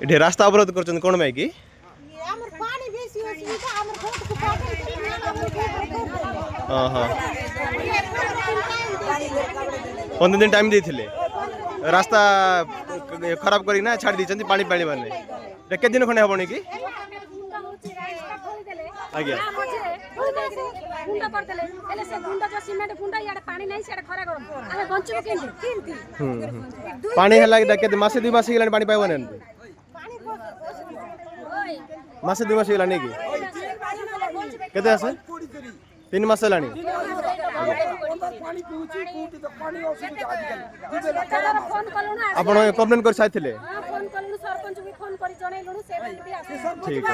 ये रास्ता अवरोध कर कौन भाई कि हाँ हाँ 15 दिन टाइम देते रास्ता खराब करना छाड़ दी पानी पानी मारने के दिन खंडे हेनी कि आज्ञा पानी है मसे 2 मास पानी पाइबन मसे 2 मास नहीं कि केते 3 मास है आपण कंप्लेन कर साइथिले ठीक है